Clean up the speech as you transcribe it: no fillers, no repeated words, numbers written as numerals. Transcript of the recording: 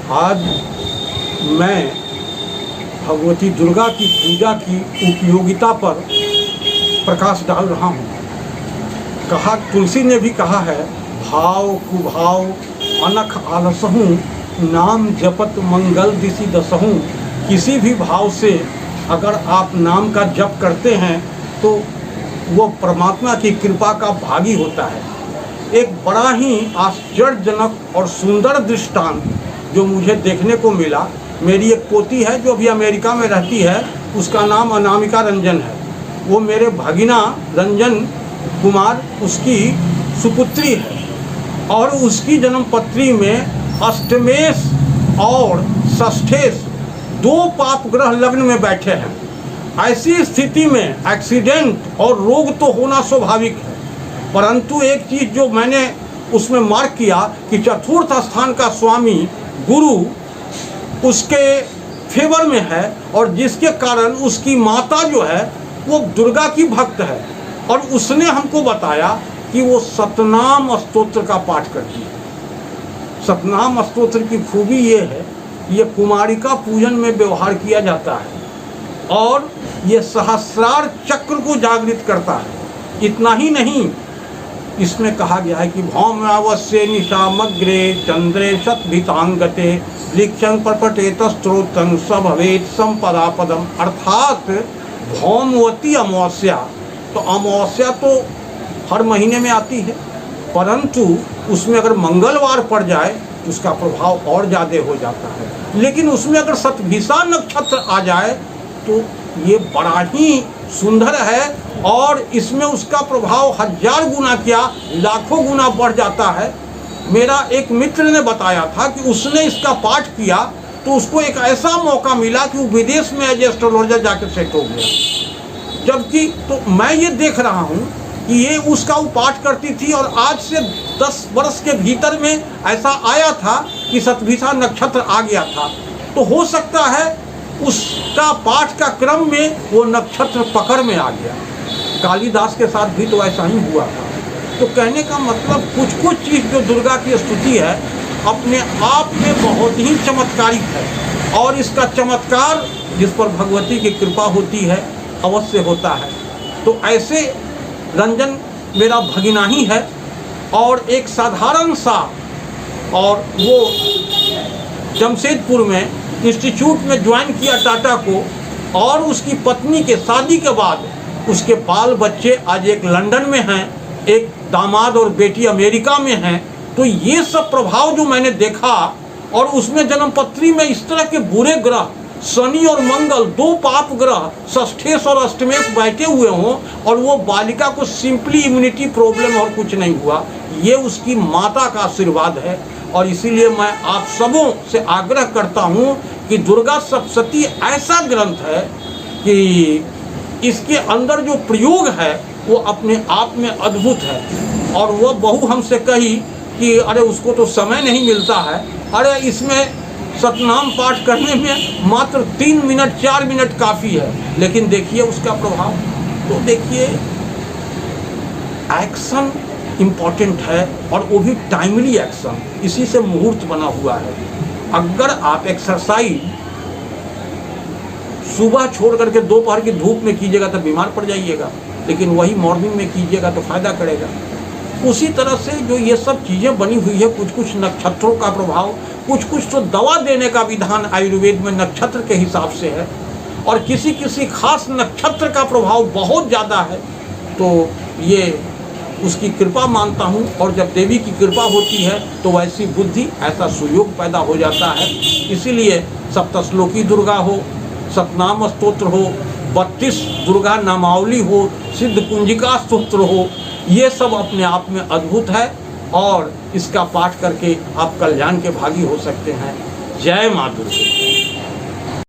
आज मैं भगवती दुर्गा की पूजा की उपयोगिता पर प्रकाश डाल रहा हूँ। कहा, तुलसी ने भी कहा है, भाव कुभाव अनख आलसहूँ, नाम जपत मंगल दिशि दसहूँ। किसी भी भाव से अगर आप नाम का जप करते हैं तो वो परमात्मा की कृपा का भागी होता है। एक बड़ा ही आश्चर्यजनक और सुंदर दृष्टांत जो मुझे देखने को मिला, मेरी एक पोती है जो अभी अमेरिका में रहती है, उसका नाम अनामिका रंजन है। वो मेरे भगिना रंजन कुमार उसकी सुपुत्री है और उसकी जन्मपत्री में अष्टमेश और षष्ठेश दो पाप ग्रह लग्न में बैठे हैं। ऐसी स्थिति में एक्सीडेंट और रोग तो होना स्वाभाविक है, परंतु एक चीज़ जो मैंने उसमें मार्क किया कि चतुर्थ स्थान का स्वामी गुरु उसके फेवर में है और जिसके कारण उसकी माता जो है वो दुर्गा की भक्त है। और उसने हमको बताया कि वो सतनाम स्तोत्र का पाठ करती है। सतनाम स्तोत्र की खूबी ये है, ये कुमारिका पूजन में व्यवहार किया जाता है और ये सहस्रार चक्र को जागृत करता है। इतना ही नहीं, इसमें कहा गया है कि भौम्यावस्य निशामग्रे चंद्रे सत्भितांगते लिक्षण परपटेत स्त्रोतं स भवेत् संपदा पदम। अर्थात भौमवती अमावस्या, तो अमावस्या तो हर महीने में आती है, परंतु उसमें अगर मंगलवार पड़ जाए तो उसका प्रभाव और ज़्यादा हो जाता है। लेकिन उसमें अगर शतभिषा नक्षत्र आ जाए तो ये बड़ा ही सुंदर है और इसमें उसका प्रभाव 1000 गुना क्या लाखों गुना बढ़ जाता है। मेरा एक मित्र ने बताया था कि उसने इसका पाठ किया तो उसको एक ऐसा मौका मिला कि वो विदेश में एज एस्ट्रोलॉजर जाकर सेट हो गया। जबकि तो मैं ये देख रहा हूँ कि ये उसका वो पाठ करती थी और आज से 10 वर्ष के भीतर में ऐसा आया था कि शतभिषा नक्षत्र आ गया था। तो हो सकता है उसका पाठ का क्रम में वो नक्षत्र पकड़ में आ गया। कालिदास के साथ भी तो ऐसा ही हुआ था। तो कहने का मतलब कुछ कुछ चीज़ जो दुर्गा की स्तुति है अपने आप में बहुत ही चमत्कारिक है और इसका चमत्कार जिस पर भगवती की कृपा होती है अवश्य होता है। तो ऐसे रंजन मेरा भगिना ही है और एक साधारण सा, और वो जमशेदपुर में इंस्टीट्यूट में ज्वाइन किया टाटा को, और उसकी पत्नी के शादी के बाद उसके बाल बच्चे आज एक लंदन में हैं, एक दामाद और बेटी अमेरिका में हैं। तो ये सब प्रभाव जो मैंने देखा और उसमें जन्मपत्री में इस तरह के बुरे ग्रह शनि और मंगल दो पाप ग्रह षष्ठेश और अष्टमेश बैठे हुए हों और वो बालिका को सिंपली इम्यूनिटी प्रॉब्लम और कुछ नहीं हुआ, ये उसकी माता का आशीर्वाद है। और इसीलिए मैं आप सबों से आग्रह करता हूँ कि दुर्गा सप्तशती ऐसा ग्रंथ है कि इसके अंदर जो प्रयोग है वो अपने आप में अद्भुत है। और वह बहू हमसे कही कि अरे उसको तो समय नहीं मिलता है, अरे इसमें सतनाम पाठ करने में मात्र 3 मिनट 4 मिनट काफ़ी है। लेकिन देखिए उसका प्रभाव, तो देखिए एक्शन इम्पॉर्टेंट है और वो भी टाइमली एक्शन, इसी से मुहूर्त बना हुआ है। अगर आप एक्सरसाइज सुबह छोड़ करके दोपहर की धूप में कीजिएगा तो बीमार पड़ जाइएगा, लेकिन वही मॉर्निंग में कीजिएगा तो फायदा करेगा। उसी तरह से जो ये सब चीज़ें बनी हुई है, कुछ कुछ नक्षत्रों का प्रभाव, कुछ कुछ तो दवा देने का विधान आयुर्वेद में नक्षत्र के हिसाब से है और किसी किसी खास नक्षत्र का प्रभाव बहुत ज़्यादा है। तो ये उसकी कृपा मानता हूँ और जब देवी की कृपा होती है तो वैसी बुद्धि, ऐसा सुयोग पैदा हो जाता है। इसीलिए सप्तश्लोकी दुर्गा हो, सतनाम स्तोत्र हो, 32 दुर्गा नामावली हो, सिद्ध कुंजिका स्तोत्र हो, ये सब अपने आप में अद्भुत है और इसका पाठ करके आप कल्याण के भागी हो सकते हैं। जय माँ दुर्गा।